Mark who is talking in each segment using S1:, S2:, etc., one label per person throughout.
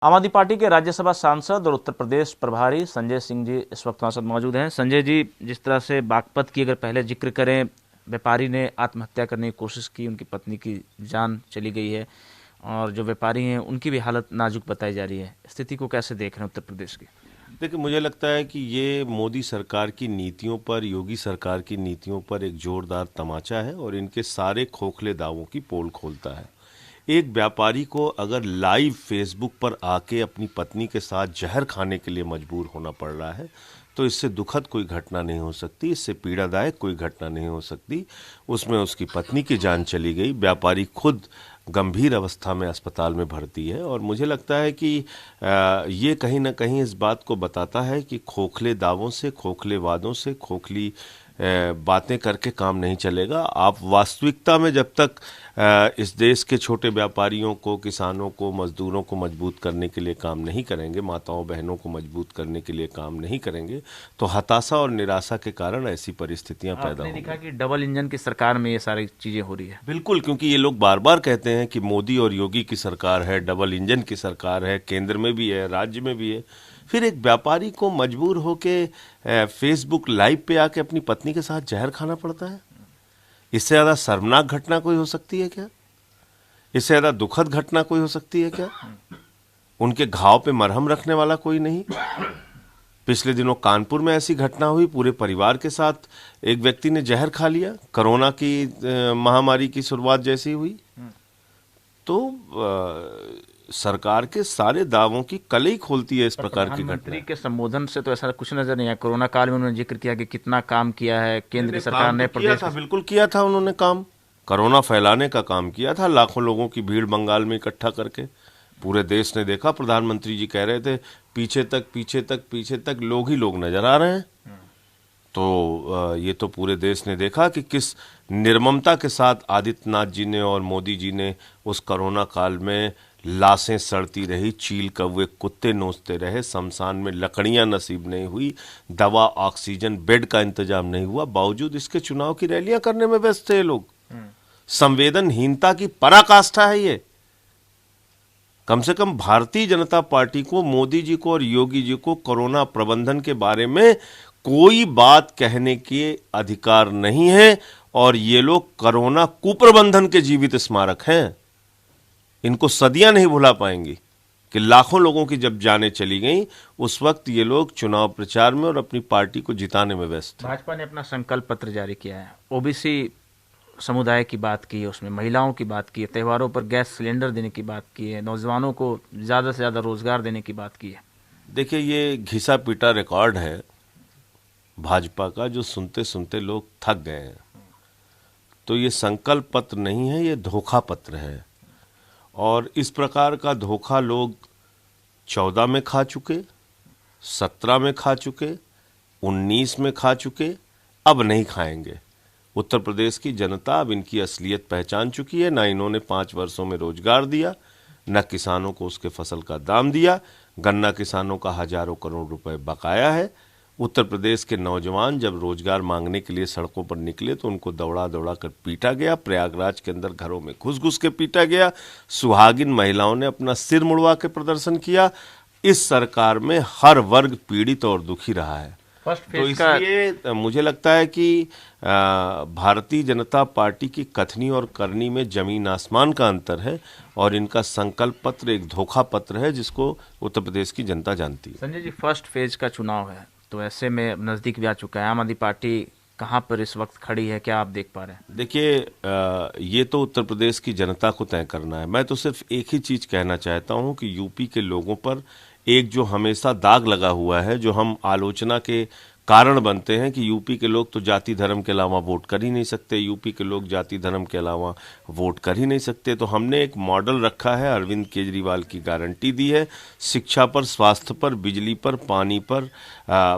S1: आम आदमी पार्टी के राज्यसभा सांसद और उत्तर प्रदेश प्रभारी संजय सिंह जी इस वक्त हमारे साथ मौजूद हैं। संजय जी, जिस तरह से बागपत की अगर पहले जिक्र करें, व्यापारी ने आत्महत्या करने की कोशिश की, उनकी पत्नी की जान चली गई है और जो व्यापारी हैं उनकी भी हालत नाजुक बताई जा रही है। स्थिति को कैसे देख रहे हैं उत्तर प्रदेश की?
S2: देखिए, मुझे लगता है कि ये मोदी सरकार की नीतियों पर, योगी सरकार की नीतियों पर एक जोरदार तमाचा है और इनके सारे खोखले दावों की पोल खोलता है। एक व्यापारी को अगर लाइव फेसबुक पर आके अपनी पत्नी के साथ जहर खाने के लिए मजबूर होना पड़ रहा है, तो इससे दुखद कोई घटना नहीं हो सकती, इससे पीड़ादायक कोई घटना नहीं हो सकती। उसमें उसकी पत्नी की जान चली गई, व्यापारी खुद गंभीर अवस्था में अस्पताल में भर्ती है। और मुझे लगता है कि ये कहीं ना कहीं इस बात को बताता है कि खोखले दावों से, खोखले वादों से, खोखली बातें करके काम नहीं चलेगा। आप वास्तविकता में जब तक इस देश के छोटे व्यापारियों को, किसानों को, मजदूरों को मजबूत करने के लिए काम नहीं करेंगे, माताओं बहनों को मजबूत करने के लिए काम नहीं करेंगे, तो हताशा और निराशा के कारण ऐसी परिस्थितियां पैदा
S1: आपने देखा
S2: होंगी।
S1: कि डबल इंजन की सरकार में ये सारी चीजें हो रही है।
S2: बिल्कुल, क्योंकि ये लोग बार बार कहते हैं कि मोदी और योगी की सरकार है, डबल इंजन की सरकार है, केंद्र में भी है, राज्य में भी है। फिर एक व्यापारी को मजबूर होके फेसबुक लाइव पे आके अपनी पत्नी के साथ जहर खाना पड़ता है। इससे ज्यादा शर्मनाक घटना कोई हो सकती है क्या? इससे ज्यादा दुखद घटना कोई हो सकती है क्या? उनके घाव पे मरहम रखने वाला कोई नहीं। पिछले दिनों कानपुर में ऐसी घटना हुई, पूरे परिवार के साथ एक व्यक्ति ने जहर खा लिया, कोरोना की महामारी की शुरुआत जैसी हुई। तो सरकार के सारे दावों की कलई खोलती है इस प्रकार की घटना।
S1: प्रधानमंत्री के संबोधन से तो ऐसा कुछ नजर नहीं आया। कोरोना काल में उन्होंने जिक्र किया कि कितना काम किया है केंद्र की सरकार
S2: काम
S1: ने
S2: तो किया
S1: प्रदेश
S2: था, बिल्कुल किया था उन्होंने काम। कोरोना फैलाने का काम किया था, लाखों लोगं की भीड़ बंगाल में इकट्ठा करके। पूरे देश ने देखा, प्रधानमंत्री जी कह रहे थे पीछे तक, पीछे तक, पीछे तक लोग ही लोग नजर आ रहे हैं। तो ये तो पूरे देश ने देखा कि किस निर्ममता के साथ आदित्यनाथ जी ने और मोदी जी ने उस कोरोना काल में लाशें सड़ती रही, चील कौवे कुत्ते नोचते रहे, शमशान में लकड़ियां नसीब नहीं हुई, दवा, ऑक्सीजन, बेड का इंतजाम नहीं हुआ, बावजूद इसके चुनाव की रैलियां करने में व्यस्त थे ये लोग। संवेदनहीनता की पराकाष्ठा है ये। कम से कम भारतीय जनता पार्टी को, मोदी जी को और योगी जी को कोरोना प्रबंधन के बारे में कोई बात कहने के अधिकार नहीं है। और ये लोग कोरोना कुप्रबंधन के जीवित स्मारक हैं। इनको सदियां नहीं भुला पाएंगी कि लाखों लोगों की जब जानें चली गईं, उस वक्त ये लोग चुनाव प्रचार में और अपनी पार्टी को जिताने में व्यस्त थे।
S1: भाजपा ने अपना संकल्प पत्र जारी किया है, ओबीसी समुदाय की बात की है, उसमें महिलाओं की बात की है, त्योहारों पर गैस सिलेंडर देने की बात की है, नौजवानों को ज़्यादा से ज़्यादा रोजगार देने की बात की है।
S2: देखिए, ये घिसा पीटा रिकॉर्ड है भाजपा का, जो सुनते सुनते लोग थक गए हैं। तो ये संकल्प पत्र नहीं है, ये धोखा पत्र है। और इस प्रकार का धोखा लोग 14 में खा चुके, 17 में खा चुके, 19 में खा चुके, अब नहीं खाएंगे। उत्तर प्रदेश की जनता अब इनकी असलियत पहचान चुकी है। ना इन्होंने 5 वर्षों में रोजगार दिया, न किसानों को उसके फसल का दाम दिया। गन्ना किसानों का हजारों करोड़ रुपए बकाया है। उत्तर प्रदेश के नौजवान जब रोजगार मांगने के लिए सड़कों पर निकले तो उनको दौड़ा दौड़ा कर पीटा गया। प्रयागराज के अंदर घरों में घुस घुस के पीटा गया। सुहागिन महिलाओं ने अपना सिर मुड़वा के प्रदर्शन किया। इस सरकार में हर वर्ग पीड़ित और दुखी रहा है। तो इसलिए मुझे लगता है कि भारतीय जनता पार्टी की कथनी और करनी में जमीन आसमान का अंतर है और इनका संकल्प पत्र एक धोखा पत्र है, जिसको उत्तर प्रदेश की जनता जानती है।
S1: संजय जी, फर्स्ट फेज का चुनाव है, तो ऐसे में नज़दीक भी आ चुका है। आम आदमी पार्टी कहाँ पर इस वक्त खड़ी है, क्या आप देख पा रहे हैं?
S2: देखिए, ये तो उत्तर प्रदेश की जनता को तय करना है। मैं तो सिर्फ एक ही चीज कहना चाहता हूं कि यूपी के लोगों पर एक जो हमेशा दाग लगा हुआ है, जो हम आलोचना के कारण बनते हैं कि यूपी के लोग तो जाति धर्म के अलावा वोट कर ही नहीं सकते, यूपी के लोग जाति धर्म के अलावा वोट कर ही नहीं सकते। तो हमने एक मॉडल रखा है, अरविंद केजरीवाल की गारंटी दी है, शिक्षा पर, स्वास्थ्य पर, बिजली पर, पानी पर,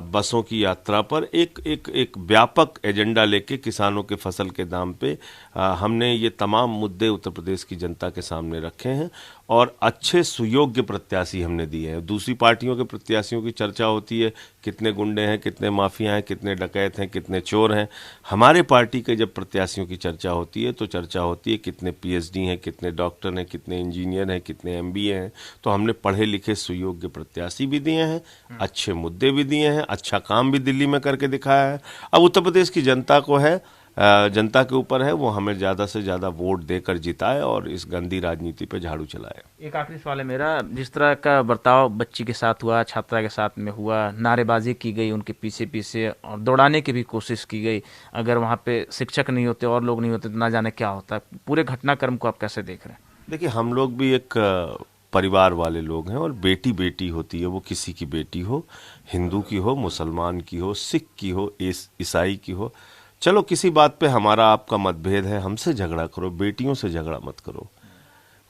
S2: बसों की यात्रा पर एक व्यापक एजेंडा लेके किसानों के फसल के दाम पे हमने ये तमाम मुद्दे उत्तर प्रदेश की जनता के सामने रखे हैं। और अच्छे सुयोग्य प्रत्याशी हमने दिए हैं। दूसरी पार्टियों के प्रत्याशियों की चर्चा होती है, कितने गुंडे हैं, कितने माफिया हैं, कितने डकैत हैं, कितने चोर हैं। हमारे पार्टी के जब प्रत्याशियों की चर्चा होती है तो चर्चा होती है कितने पीएचडी हैं, कितने डॉक्टर हैं, कितने इंजीनियर हैं, कितने एमबीए हैं। तो हमने पढ़े लिखे सुयोग्य प्रत्याशी भी दिए हैं, अच्छे मुद्दे भी दिए हैं, अच्छा काम भी दिल्ली में करके दिखाया है। अब उत्तर प्रदेश की जनता को है, जनता के ऊपर है, वो हमें ज़्यादा से ज़्यादा वोट देकर जिताए और इस गंदी राजनीति पे झाड़ू चलाए।
S1: एक आखिरी सवाल है मेरा, जिस तरह का बर्ताव बच्ची के साथ हुआ, छात्रा के साथ में हुआ, नारेबाजी की गई उनके पीछे पीछे और दौड़ाने की भी कोशिश की गई, अगर वहाँ पे शिक्षक नहीं होते और लोग नहीं होते तो ना जाने क्या होता। पूरे घटनाक्रम को आप कैसे देख रहे हैं?
S2: देखिए, हम लोग भी एक परिवार वाले लोग हैं और बेटी बेटी होती है, वो किसी की बेटी हो, हिंदू की हो, मुसलमान की हो, सिख की हो, ईसाई की हो। चलो किसी बात पे हमारा आपका मतभेद है, हमसे झगड़ा करो, बेटियों से झगड़ा मत करो।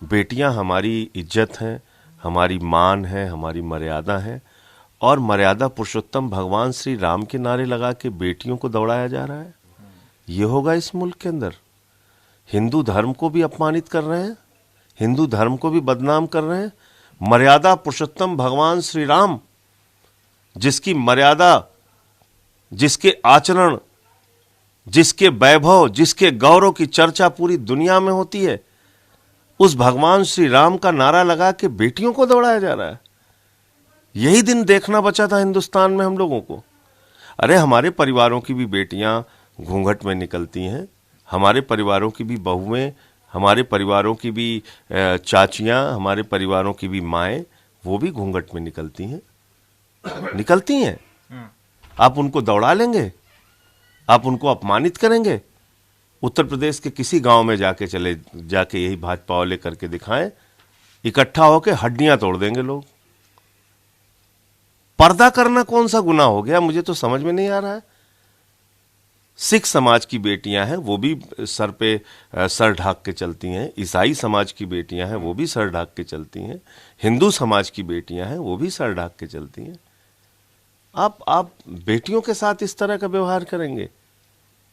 S2: बेटियां हमारी इज्जत हैं, हमारी मान है, हमारी मर्यादा है। और मर्यादा पुरुषोत्तम भगवान श्री राम के नारे लगा के बेटियों को दौड़ाया जा रहा है, ये होगा इस मुल्क के अंदर? हिंदू धर्म को भी अपमानित कर रहे हैं, हिंदू धर्म को भी बदनाम कर रहे हैं। मर्यादा पुरुषोत्तम भगवान श्री राम, जिसकी मर्यादा, जिसके आचरण, जिसके वैभव, जिसके गौरव की चर्चा पूरी दुनिया में होती है, उस भगवान श्री राम का नारा लगा के बेटियों को दौड़ाया जा रहा है। यही दिन देखना बचा था हिंदुस्तान में हम लोगों को। अरे हमारे परिवारों की भी बेटियां घूंघट में निकलती हैं, हमारे परिवारों की भी बहुएं, हमारे परिवारों की भी चाचियां, हमारे परिवारों की भी माएं, वो भी घूंघट में निकलती हैं, निकलती हैं। आप उनको दौड़ा लेंगे? आप उनको अपमानित करेंगे? उत्तर प्रदेश के किसी गांव में जाके यही भाजपा वाले करके दिखाएं, इकट्ठा होके हड्डियां तोड़ देंगे लोग। पर्दा करना कौन सा गुनाह हो गया, मुझे तो समझ में नहीं आ रहा है। सिख समाज की बेटियां हैं, वो भी सर पे सर ढाक के चलती हैं। ईसाई समाज की बेटियां हैं, वो भी सर ढाक के चलती हैं। हिंदू समाज की बेटियां हैं, वो भी सर ढाक के चलती हैं। आप बेटियों के साथ इस तरह का व्यवहार करेंगे?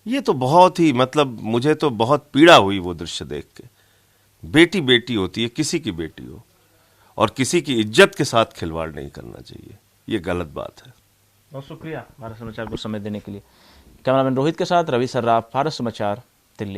S2: ये तो बहुत ही, मतलब मुझे तो बहुत पीड़ा हुई वो दृश्य देख के। बेटी बेटी होती है, किसी की बेटी हो, और किसी की इज्जत के साथ खिलवाड़ नहीं करना चाहिए, ये गलत बात है।
S1: बहुत शुक्रिया भारत समाचार को समय देने के लिए। कैमरामैन रोहित के साथ रवि सर्राफ, भारत समाचार, दिल्ली।